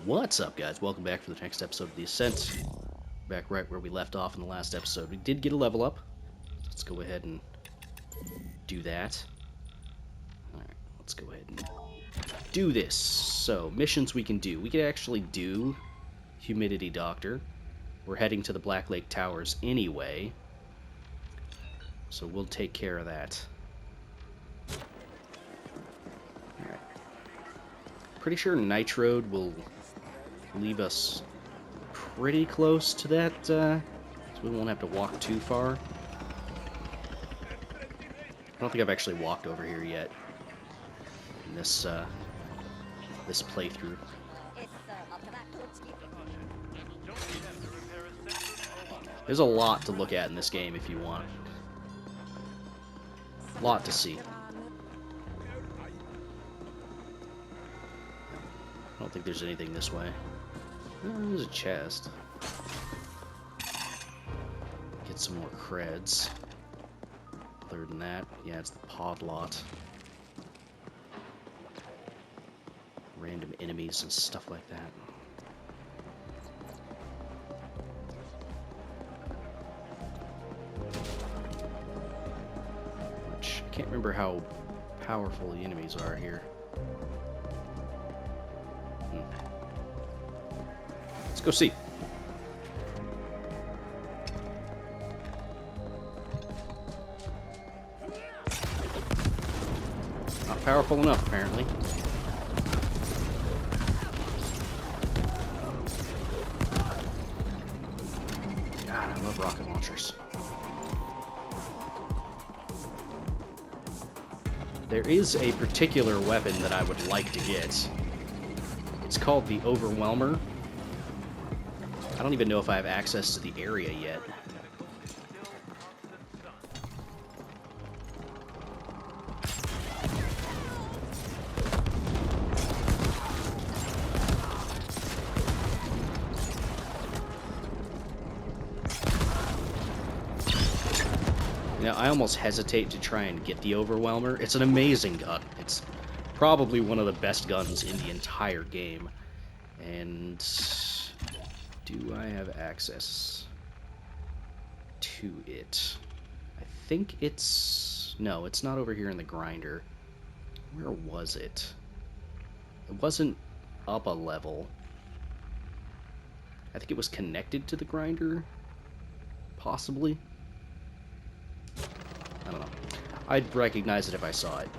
What's up, guys? Welcome back for the next episode of the Ascent. Back right where we left off in the last episode. We did get a level up. Let's go ahead and do that. Alright, let's go ahead and do this. So, missions we can do. We can actually do Humidity Doctor. We're heading to the Black Lake Towers anyway, so we'll take care of that. Alright. Pretty sure Nitrode will leave us pretty close to that, so we won't have to walk too far. I don't think I've actually walked over here yet in this this playthrough. There's a lot to look at in this game if you want. A lot to see. I don't think there's anything this way. Oh, there's a chest. Get some more creds. Other than that, yeah, it's the pod lot. Random enemies and stuff like that. Which, I can't remember how powerful the enemies are here. Let's go see. Not powerful enough, apparently. God, I love rocket launchers. There is a particular weapon that I would like to get. It's called the Overwhelmer. I don't even know if I have access to the area yet. You know, I almost hesitate to try and get the Overwhelmer. It's an amazing gun. It's probably one of the best guns in the entire game. And do I have access to it? I think it's... No, it's not over here in the grinder. Where was it? It wasn't up a level. I think it was connected to the grinder? Possibly? I don't know. I'd recognize it if I saw it.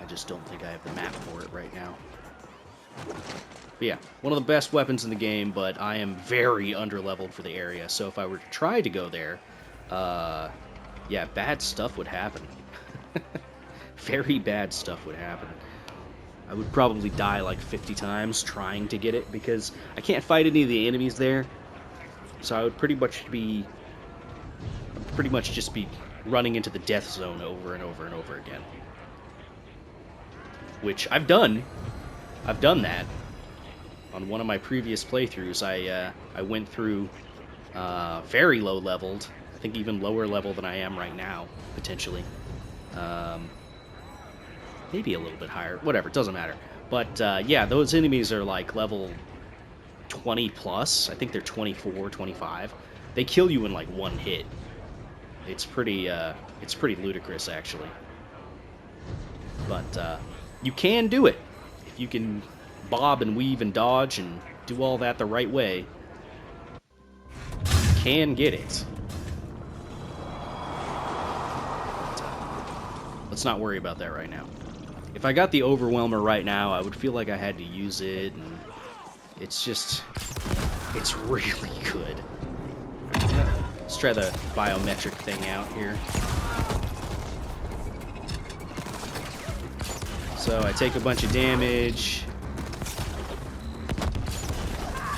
I just don't think I have the map for it right now. But yeah, one of the best weapons in the game, but I am very underleveled for the area, so if I were to try to go there, yeah, bad stuff would happen. Very bad stuff would happen. I would probably die like 50 times trying to get it, because I can't fight any of the enemies there, so I would pretty much just be running into the death zone over and over and over again. Which I've done. I've done that. On one of my previous playthroughs, I went through very low leveled. I think even lower level than I am right now, potentially. Maybe a little bit higher. Whatever, it doesn't matter. But yeah, those enemies are like level 20 plus. I think they're 24, 25. They kill you in like one hit. It's pretty ludicrous, actually. But you can do it. If you can bob and weave and dodge and do all that the right way, you can get it. But, let's not worry about that right now. If I got the Overwhelmer right now, I would feel like I had to use it, and it's really good. Let's try the biometric thing out here. So I take a bunch of damage,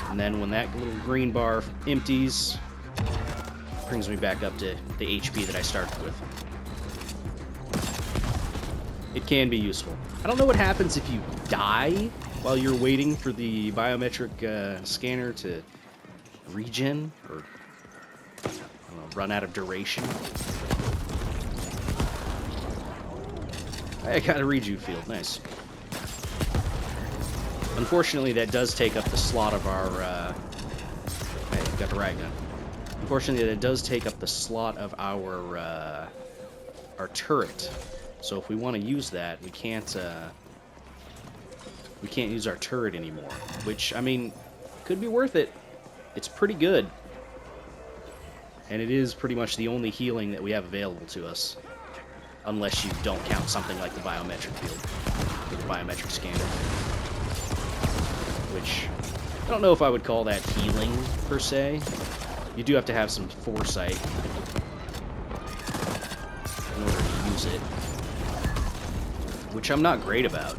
and then when that little green bar empties, it brings me back up to the HP that I started with. It can be useful. I don't know what happens if you die while you're waiting for the biometric scanner to regen, or I don't know, run out of duration. I got a rejuve field. Nice. Unfortunately, that does take up the slot of our... Hey, got the right gun. Unfortunately, that does take up the slot of our turret. So if we want to use that, we can't use our turret anymore. Which, I mean, could be worth it. It's pretty good. And it is pretty much the only healing that we have available to us. Unless you don't count something like the biometric field. Or the biometric scanner. Which, I don't know if I would call that healing, per se. You do have to have some foresight in order to use it. Which I'm not great about.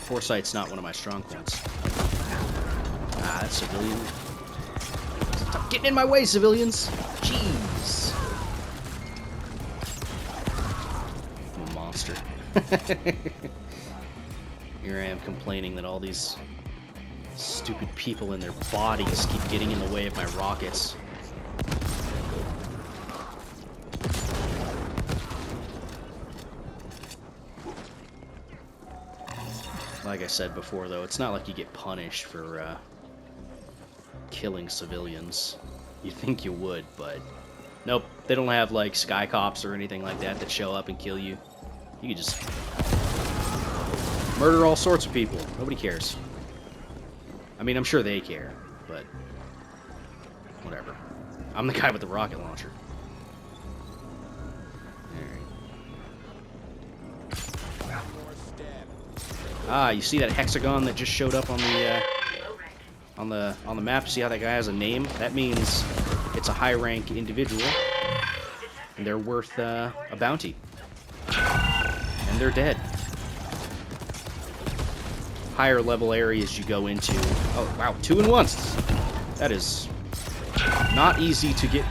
Foresight's not one of my strong points. Ah, that's civilian. Stop getting in my way, civilians! Jeez! I'm a monster. Here I am complaining that all these stupid people and their bodies keep getting in the way of my rockets. Like I said before, though, it's not like you get punished for killing civilians. You'd think you would, but nope. They don't have, like, sky cops or anything like that that show up and kill you. You can just murder all sorts of people. Nobody cares. I mean, I'm sure they care, but whatever. I'm the guy with the rocket launcher. Alright. Ah, you see that hexagon that just showed up on the map? See how that guy has a name? That means it's a high-rank individual, and they're worth a bounty. And they're dead. Higher level areas you go into. Oh, wow, 2 in 1. That is not easy to get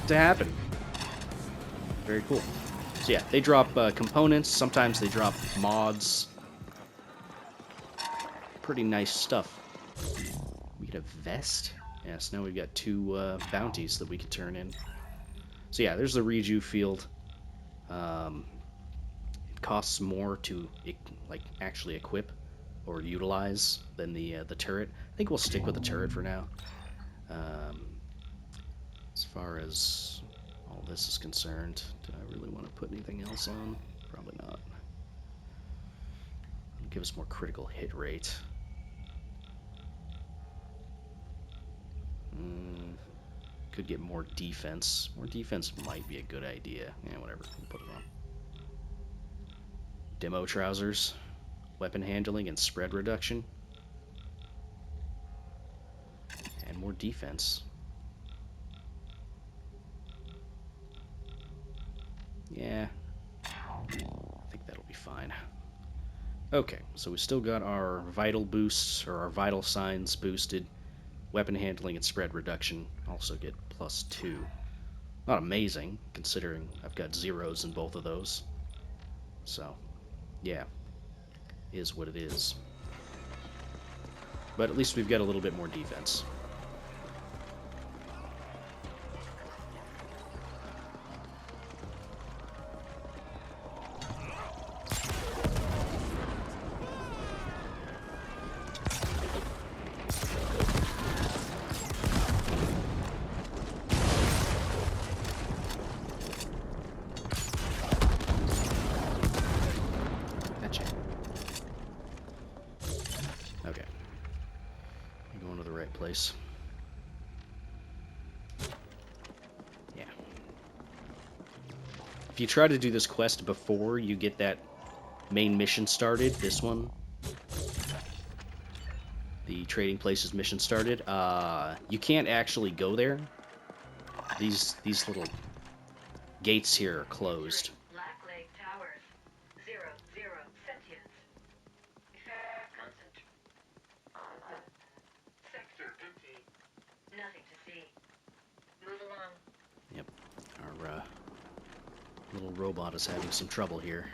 to happen. Very cool. So yeah, they drop components. Sometimes they drop mods. Pretty nice stuff. We get a vest. Yes, now we've got 2 bounties that we can turn in. So yeah, there's the rejuve field. It costs more to like actually equip or utilize than the turret. I think we'll stick with the turret for now. As far as all this is concerned, do I really want to put anything else on? Probably not. It'll give us more critical hit rate. Could get more defense. More defense might be a good idea. Yeah, whatever. We'll put it on. Demo trousers. Weapon handling and spread reduction. And more defense. Yeah. I think that'll be fine. Okay, so we still got our vital boosts, or our vital signs boosted. Weapon handling and spread reduction also get +2. Not amazing, considering I've got 0s in both of those. So, yeah. Is what it is. But at least we've got a little bit more defense. Place. Yeah. If you try to do this quest before you get that main mission started, this one, the trading places mission started, you can't actually go there. These little gates here are closed. Yep, our little robot is having some trouble here.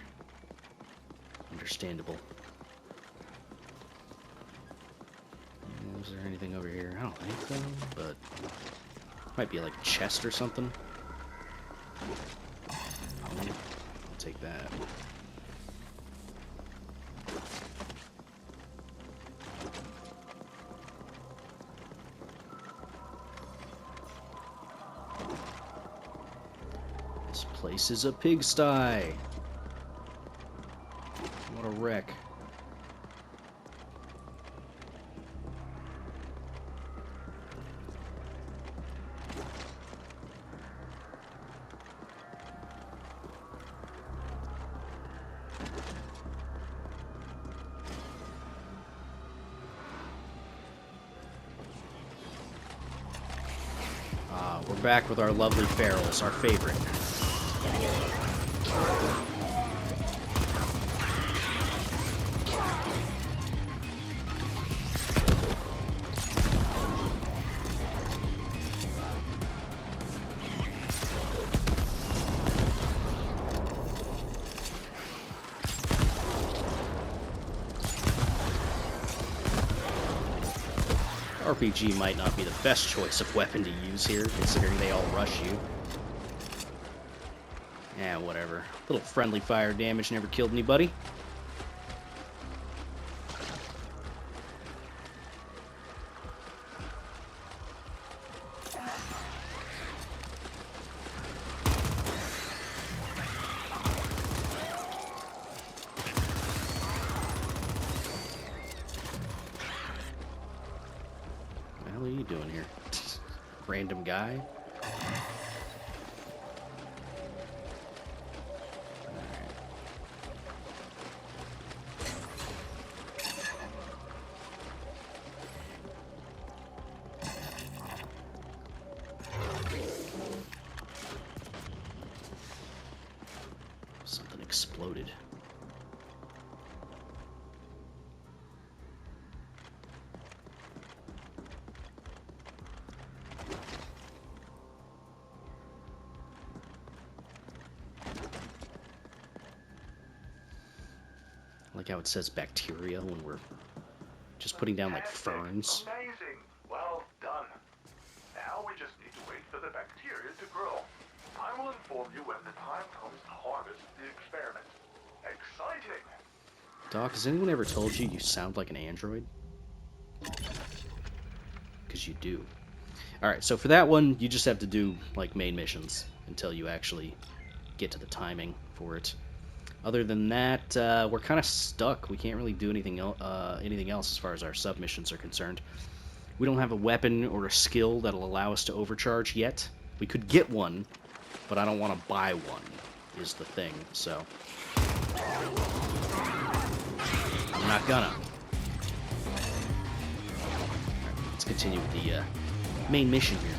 Understandable. Is there anything over here? I don't think so, but might be like a chest or something. I'll take that. This place is a pigsty. What a wreck. We're back with our lovely Ferals, our favorite. RPG might not be the best choice of weapon to use here, considering they all rush you. Yeah, whatever. Little friendly fire damage never killed anybody. What are you doing here? Random guy? Something exploded. I like how it says bacteria when we're just putting down like ferns. Amazing. Well done. Now we just need to wait for the bacteria to grow. I will inform you when the time comes to harvest the experiment. Exciting. Doc, has anyone ever told you you sound like an android? Because you do. Alright, so for that one, you just have to do like main missions until you actually get to the timing for it. Other than that, we're kind of stuck. We can't really do anything else as far as our submissions are concerned. We don't have a weapon or a skill that'll allow us to overcharge yet. We could get one, but I don't want to buy one, is the thing, so... I'm not gonna. Right, let's continue with the main mission here.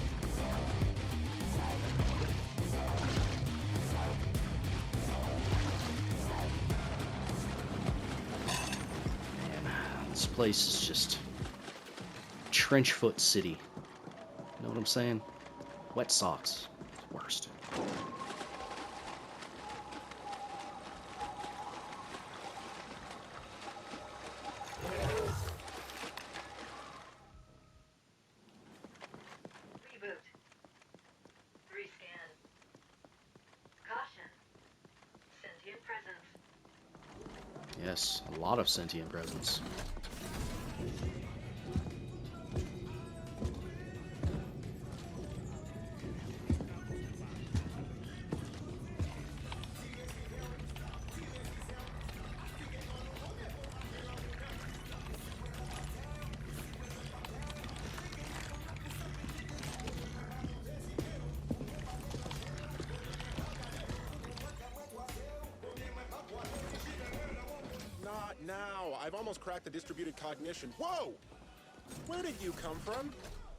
This place is just Trenchfoot City. You know what I'm saying? Wet socks. Worst. Reboot. Rescan. Caution. Sentient presence. Yes, a lot of sentient presence. Now, I've almost cracked the distributed cognition. Whoa! Where did you come from?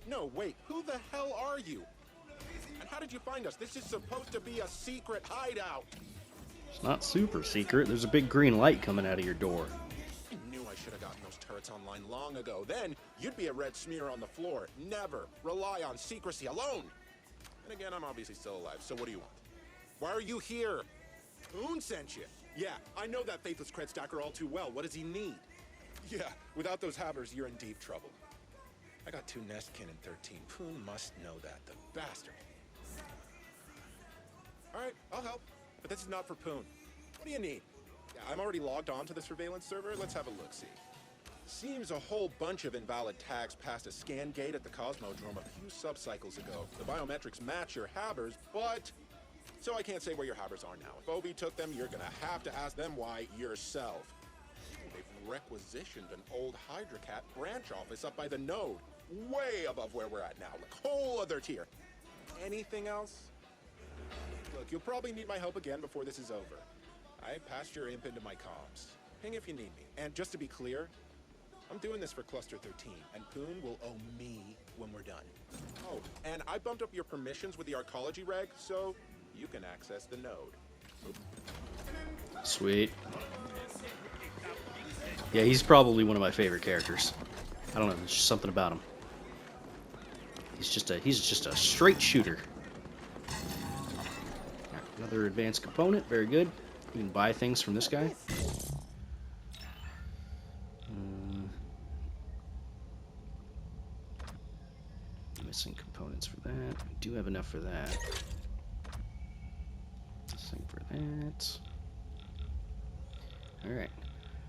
No, wait, who the hell are you? And how did you find us? This is supposed to be a secret hideout. It's not super secret. There's a big green light coming out of your door. I knew I should have gotten those turrets online long ago. Then, you'd be a red smear on the floor. Never rely on secrecy alone. And again, I'm obviously still alive, so what do you want? Why are you here? Poon sent you. Yeah, I know that faithless cred stacker all too well. What does he need? Yeah, without those havers, you're in deep trouble. I got 2 Nestkin in 13. Poon must know that, the bastard. Alright, I'll help. But this is not for Poon. What do you need? Yeah, I'm already logged on to the surveillance server. Let's have a look-see. Seems a whole bunch of invalid tags passed a scan gate at the Cosmodrome a few sub-cycles ago. The biometrics match your havers, but So I can't say where your havers are now. If Obi took them, you're gonna have to ask them why yourself. They've requisitioned an old Hydrocat branch office up by the node. Way above where we're at now. Like, whole other tier. Anything else? Look, you'll probably need my help again before this is over. I passed your imp into my comms. Ping if you need me. And just to be clear, I'm doing this for Cluster 13, and Poon will owe me when we're done. Oh, and I bumped up your permissions with the arcology reg, so you can access the node. Sweet. Yeah, he's probably one of my favorite characters. I don't know, there's just something about him. He's just a straight shooter. Another advanced component, very good. You can buy things from this guy. Missing components for that. We do have enough for that. Same for that. Alright.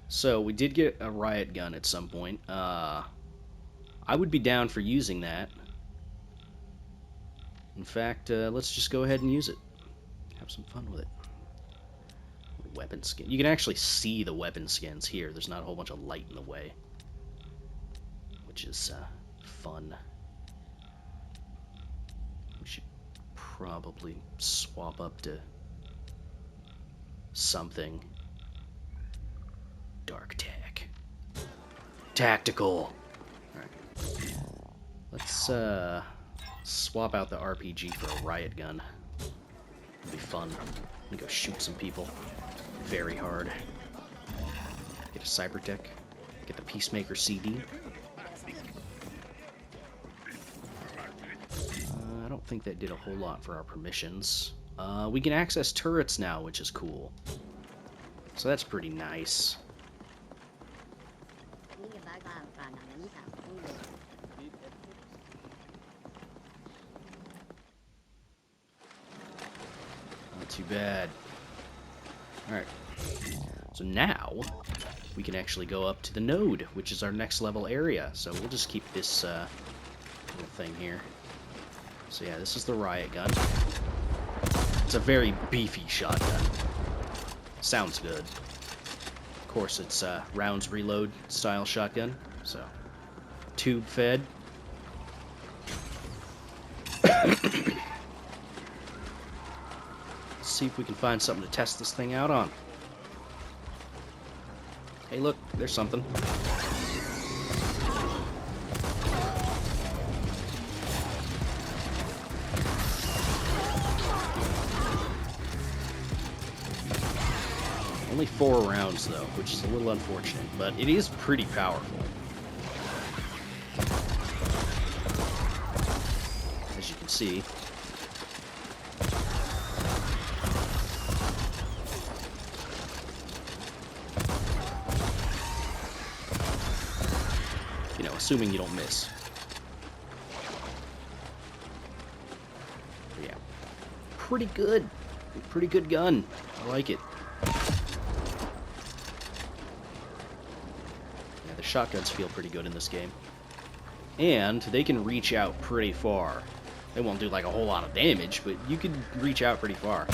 So, we did get a riot gun at some point. I would be down for using that. In fact, let's just go ahead and use it. Have some fun with it. Weapon skin. You can actually see the weapon skins here. There's not a whole bunch of light in the way. Which is fun. We should probably swap up to something. Dark tech. Tactical. Alright. Let's swap out the RPG for a riot gun. It'll be fun. I'm gonna go shoot some people. Very hard. Get a cybertech. Get the Peacemaker CD. I don't think that did a whole lot for our permissions. We can access turrets now, which is cool. So that's pretty nice. Not too bad. Alright. So now, we can actually go up to the node, which is our next level area. So we'll just keep this little thing here. So yeah, this is the riot gun. It's a very beefy shotgun. Sounds good. Of course, it's rounds reload style shotgun. So, tube fed. See if we can find something to test this thing out on. Hey, look, there's something. Only 4 rounds, though, which is a little unfortunate, but it is pretty powerful. As you can see. You know, assuming you don't miss. But yeah. Pretty good. Pretty good gun. I like it. Shotguns feel pretty good in this game. And they can reach out pretty far. They won't do like a whole lot of damage, but you can reach out pretty far.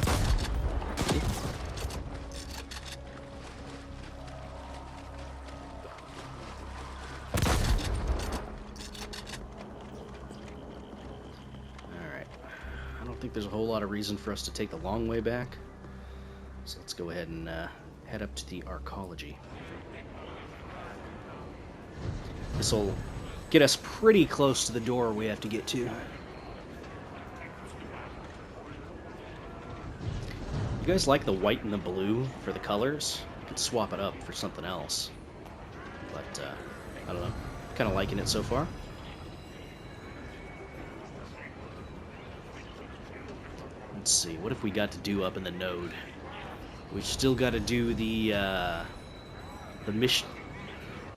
Alright. I don't think there's a whole lot of reason for us to take the long way back. So let's go ahead and head up to the arcology. This will get us pretty close to the door we have to get to. You guys like the white and the blue for the colors? You could swap it up for something else. But, I don't know. Kind of liking it so far. Let's see, what have we got to do up in the node? We've still got to do the mission.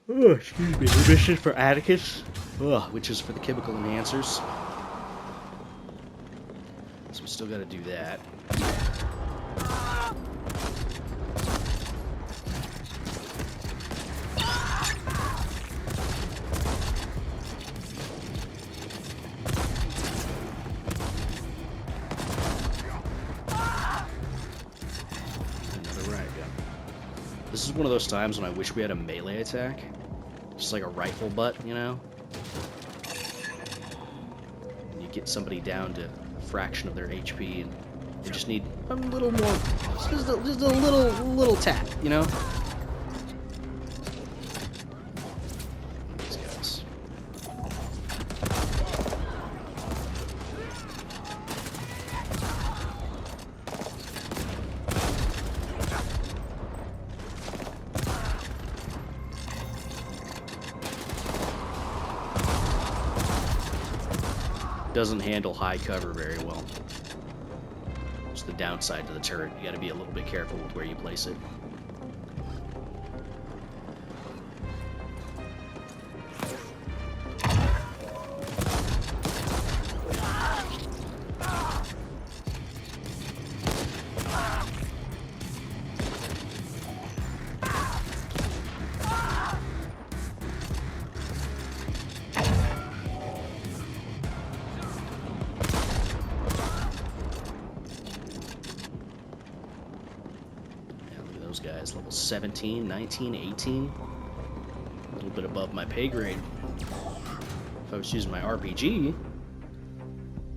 Oh, excuse me. The mission for Atticus, which is for the chemical enhancers. So we still got to do that. This is one of those times when I wish we had a melee attack. Just like a rifle butt, you know? And you get somebody down to a fraction of their HP, and they just need a little more, just a little tap, you know? These guys. Doesn't handle high cover very well. It's the downside to the turret. You gotta be a little bit careful with where you place it. Guys, level 17, 19, 18. A little bit above my pay grade. If I was using my RPG,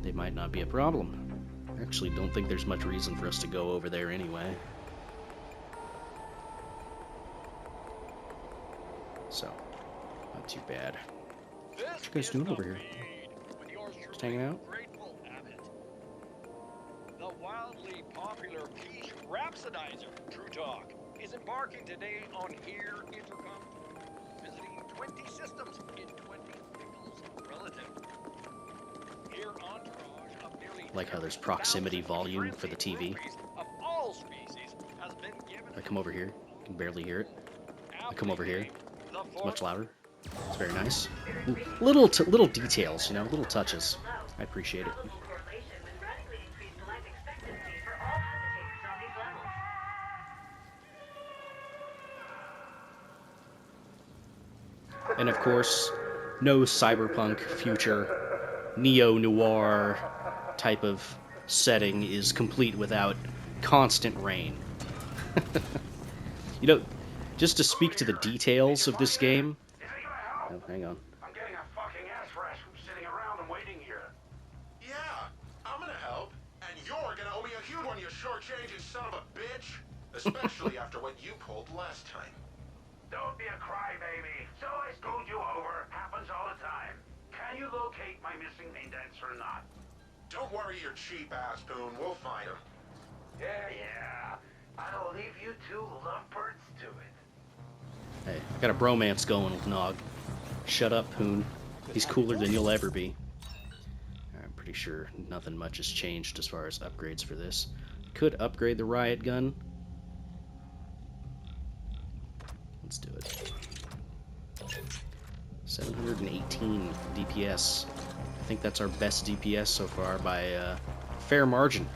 they might not be a problem. I actually don't think there's much reason for us to go over there anyway. So, not too bad. What you guys doing over here? Just hanging out? The wildly popular Peach Rhapsodizer, True Talk, is embarking today on Here Intercom, visiting 20 systems in 20 pickles relative. Here entourage of nearly Like how there's proximity volume for the TV. of all species has been given. I come over here, you can barely hear it. I come over here, it's much louder. It's very nice. Little details, you know, little touches. I appreciate it. Correlation with radically increased life expectancy for all habitators on these levels. And of course, no cyberpunk future neo-noir type of setting is complete without constant rain. You know, just to speak to the details of this game. Oh, hang on. I'm getting a fucking ass rash from sitting around and waiting here. Yeah, I'm gonna help. And you're gonna owe me a huge one, you short-changing son of a bitch. Especially after what you pulled last time. Don't be a crybaby. So I screwed you over. Happens all the time. Can you locate my missing indents or not? Don't worry your cheap ass, Boone. We'll find him. Yeah. I'll leave you two lovebirds to it. Hey, I got a bromance going with Nog. Shut up, Poon. He's cooler than you'll ever be. I'm pretty sure nothing much has changed as far as upgrades for this. Could upgrade the riot gun. Let's do it. 718 DPS. I think that's our best DPS so far by a fair margin.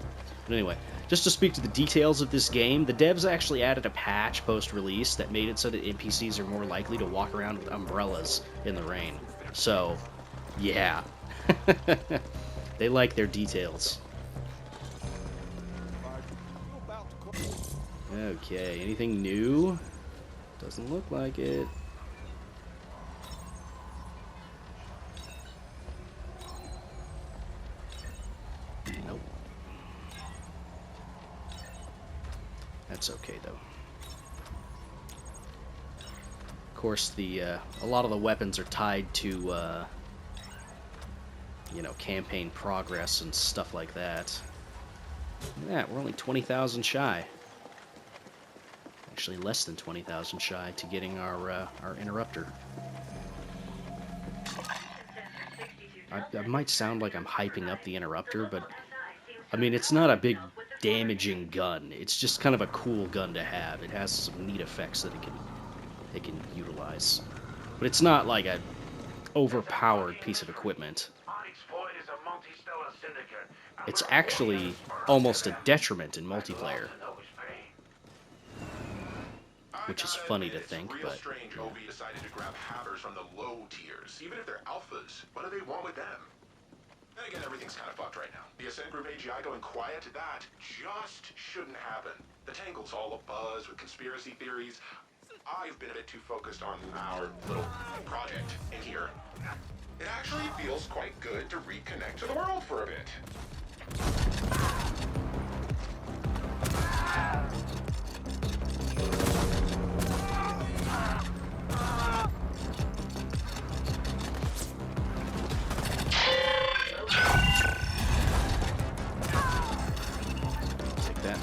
But anyway, just to speak to the details of this game, the devs actually added a patch post-release that made it so that NPCs are more likely to walk around with umbrellas in the rain. So, yeah. They like their details. Okay, anything new? Doesn't look like it. Nope. That's okay though. Of course, a lot of the weapons are tied to you know, campaign progress and stuff like that. Yeah, we're only 20,000 shy. Actually, less than 20,000 shy to getting our interrupter. I might sound like I'm hyping up the interrupter, but I mean, it's not a big damaging gun. It's just kind of a cool gun to have. It has some neat effects that it can utilize, but it's not like a overpowered piece of equipment. It's actually almost a detriment in multiplayer, which is funny to think, but strange OV decided to grab hackers from the low tiers, even if they're alphas. What do they want with them? Then again, everything's kind of fucked right now. The Ascent Group AGI going quiet, that just shouldn't happen. The Tangle's all abuzz with conspiracy theories. I've been a bit too focused on our little project in here. It actually feels quite good to reconnect to the world for a bit. Take that.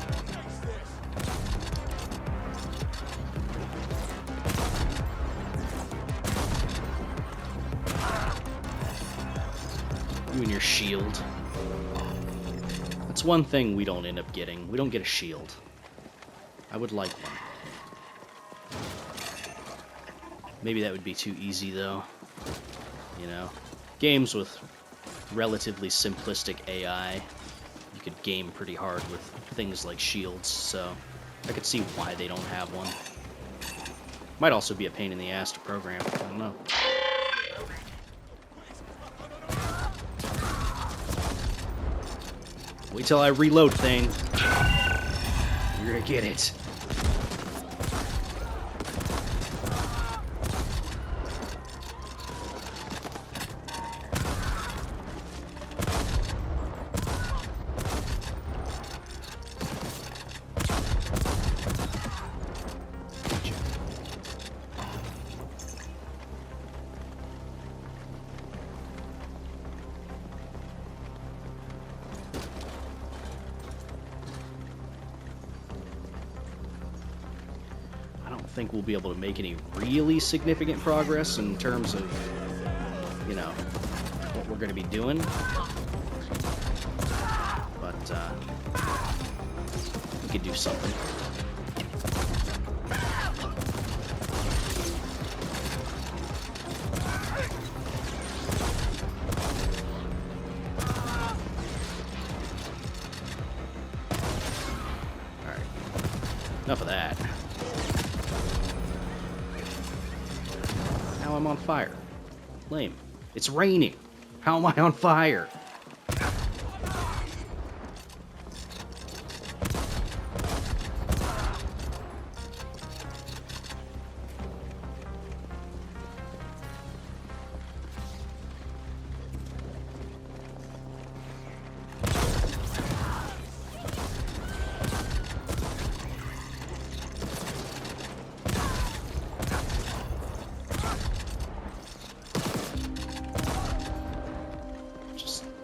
You and your shield. That's one thing we don't end up getting. We don't get a shield. I would like one. Maybe that would be too easy, though. You know? Games with relatively simplistic AI, you could game pretty hard with things like shields, so I could see why they don't have one. Might also be a pain in the ass to program. I don't know. Wait till I reload thing. You're gonna get it. Think we'll be able to make any really significant progress in terms of, you know, what we're going to be doing. But we could do something. All right, enough of that. Now I'm on fire. Lame. It's raining. How am I on fire?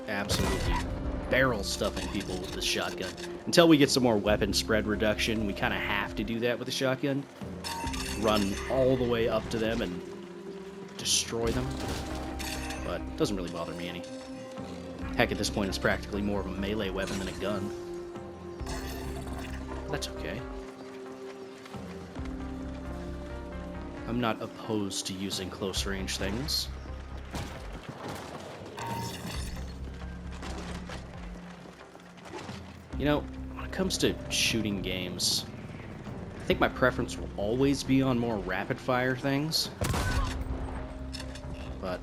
Absolutely barrel stuffing people with this shotgun. Until we get some more weapon spread reduction, we kind of have to do that with the shotgun. Run all the way up to them and destroy them. But it doesn't really bother me any. Heck, at this point, it's practically more of a melee weapon than a gun. That's okay. I'm not opposed to using close-range things. You know, when it comes to shooting games, I think my preference will always be on more rapid-fire things. But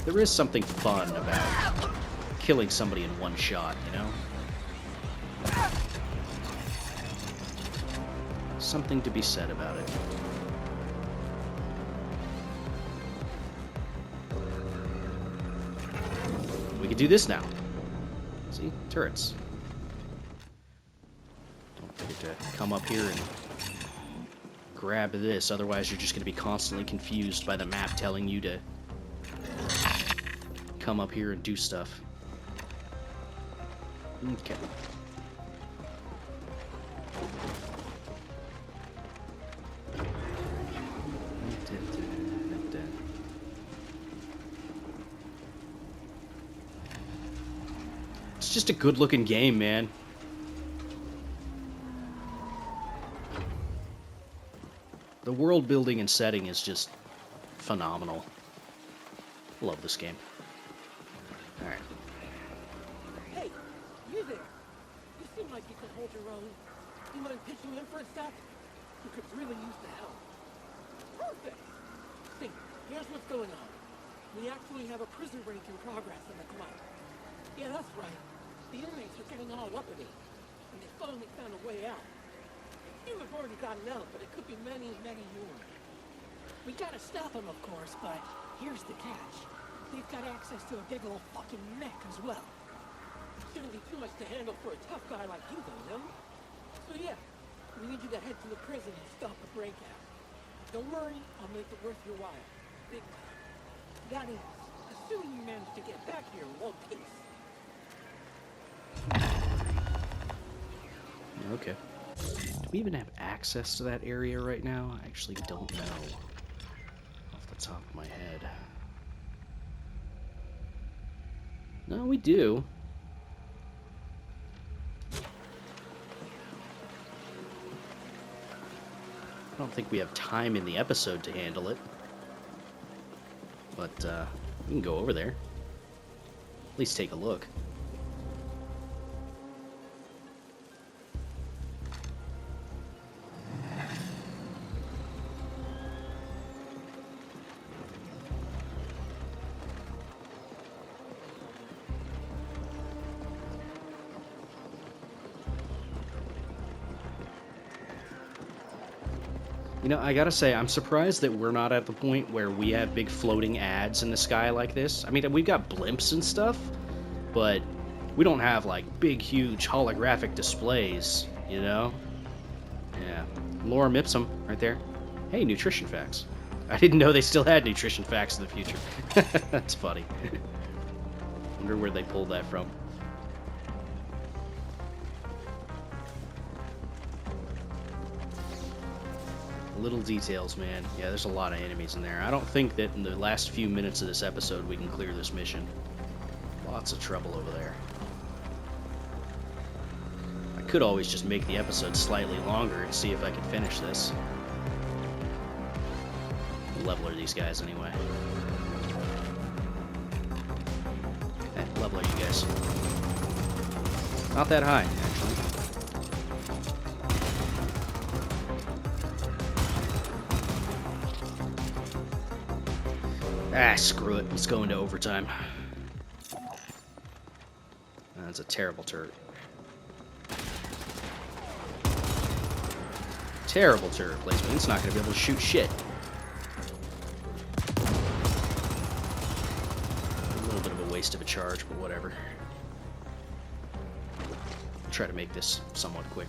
there is something fun about killing somebody in one shot, you know? Something to be said about it. We can do this now. See? Turrets. To come up here and grab this, otherwise you're just going to be constantly confused by the map telling you to come up here and do stuff. Okay. It's just a good-looking game, man. The world building and setting is just phenomenal. Love this game. Alright. Hey, you there. You seem like you can hold your own. You mind pitching in for a sec? You could really use the help. Perfect. See, here's what's going on. We actually have a prison break in progress in the club. Yeah, that's right. The inmates are getting all uppity, and they finally found a way out. You have already gotten out, but it could be many, many more. We gotta stop them, of course, but here's the catch. They've got access to a big old fucking mech as well. Shouldn't be too much to handle for a tough guy like you, though, no? So yeah, we need you to head to the prison and stop the breakout. Don't worry, I'll make it worth your while. Big time. That is, assuming you manage to get back here in one piece. Okay. Do we even have access to that area right now? I actually don't know off the top of my head. No, we do. I don't think we have time in the episode to handle it. But we can go over there. At least take a look. You know, I gotta say, I'm surprised that we're not at the point where we have big floating ads in the sky like this. I mean, we've got blimps and stuff, but we don't have, like, big, huge holographic displays, you know? Yeah. Lorem ipsum, right there. Hey, nutrition facts. I didn't know they still had nutrition facts in the future. That's funny. Wonder where they pulled that from. Little details, man. Yeah, there's a lot of enemies in there. I don't think that in the last few minutes of this episode we can clear this mission. Lots of trouble over there. I could always just make the episode slightly longer and see if I can finish this. What level are these guys anyway? What level are you guys? Not that high, actually. Ah, screw it. Let's go into overtime. That's a terrible turret. Terrible turret placement. It's not going to be able to shoot shit. A little bit of a waste of a charge, but whatever. I'll try to make this somewhat quick.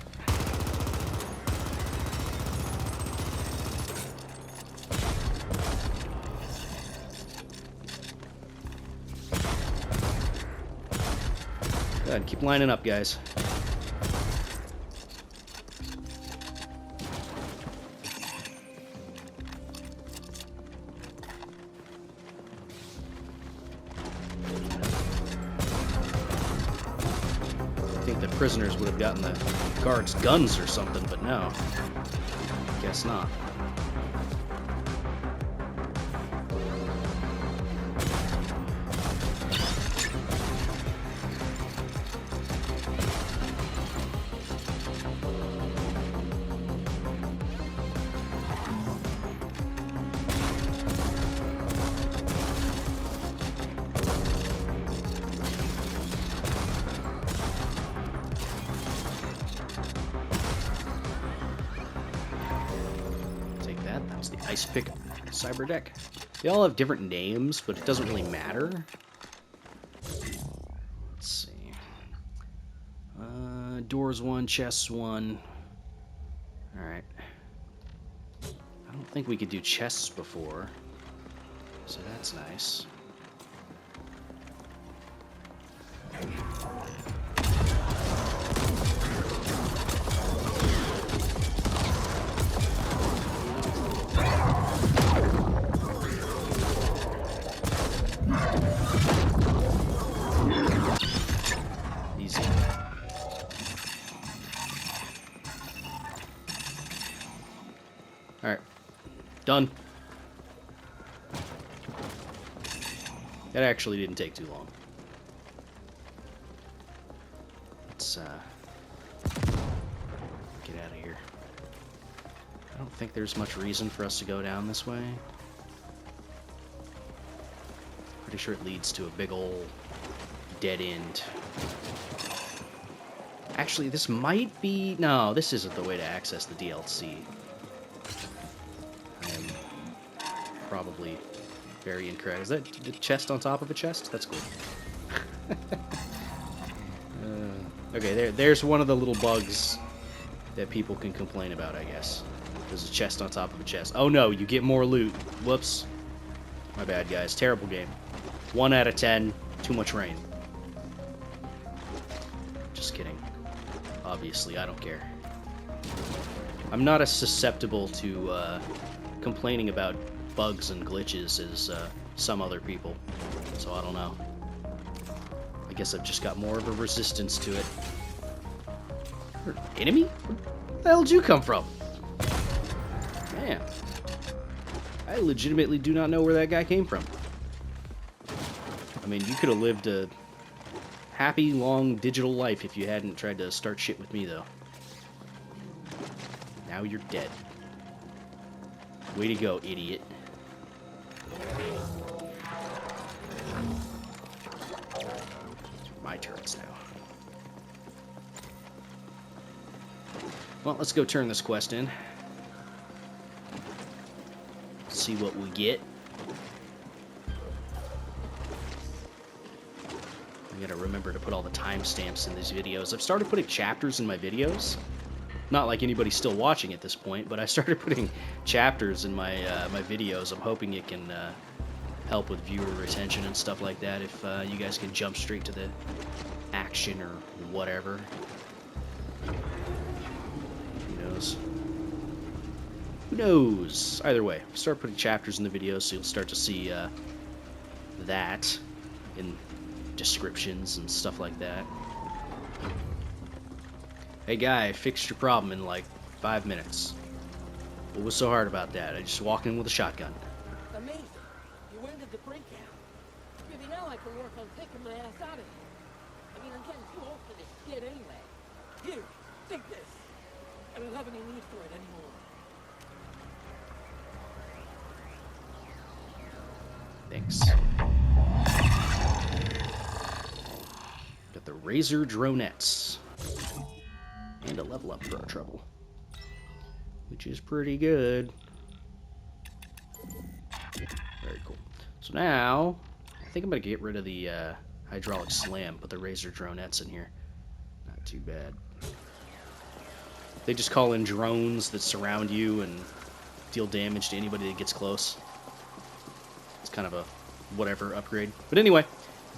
Good. Keep lining up, guys. I think the prisoners would have gotten the guards' guns or something, but no. Guess not. Ice pick cyber deck. They all have different names, but it doesn't really matter. Let's see. Doors 1, chests 1. Alright. I don't think we could do chests before, so that's nice. Alright. Done. That actually didn't take too long. Let's, get out of here. I don't think there's much reason for us to go down this way. Pretty sure it leads to a big ol' dead end. Actually, this might be... No, this isn't the way to access the DLC. I am probably very incorrect. Is that the chest on top of a chest? That's cool. Okay, there's one of the little bugs that people can complain about, I guess. There's a chest on top of a chest. Oh no, you get more loot. Whoops. My bad, guys. Terrible game. 1 out of 10. Too much rain. Just kidding. Obviously, I don't care. I'm not as susceptible to complaining about bugs and glitches as some other people. So I don't know. I guess I've just got more of a resistance to it. Enemy? Where the hell did you come from? Man. I legitimately do not know where that guy came from. I mean, you could have lived a happy, long digital life if you hadn't tried to start shit with me, though. Now you're dead. Way to go, idiot. My turns now. Well, let's go turn this quest in. See what we get. I gotta remember to put all the timestamps in these videos. I've started putting chapters in my videos. Not like anybody's still watching at this point, but I started putting chapters in my my videos. I'm hoping it can help with viewer retention and stuff like that. If you guys can jump straight to the action or whatever. Who knows? Who knows? Either way, start putting chapters in the videos so you'll start to see that in descriptions and stuff like that. Hey guy, I fixed your problem in like 5 minutes. What was so hard about that? I just walked in with a shotgun. Amazing. You went to the breakdown. Maybe now I can work on taking my ass out of here. I mean, I'm getting too old for this shit anyway. Here, take this. I don't have any need for it anymore. Thanks. Got the Razor Dronettes. And a level up for our trouble. Which is pretty good. Very cool. So now, I think I'm going to get rid of the hydraulic slam, put the Razor Dronettes in here. Not too bad. They just call in drones that surround you and deal damage to anybody that gets close. It's kind of a whatever upgrade. But anyway,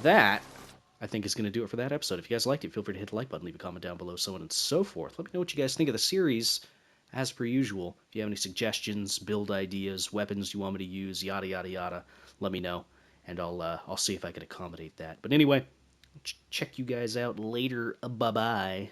that I think is going to do it for that episode. If you guys liked it, feel free to hit the like button, leave a comment down below, so on and so forth. Let me know what you guys think of the series, as per usual. If you have any suggestions, build ideas, weapons you want me to use, yada, yada, yada, let me know, and I'll see if I can accommodate that. But anyway, check you guys out later. Bye-bye.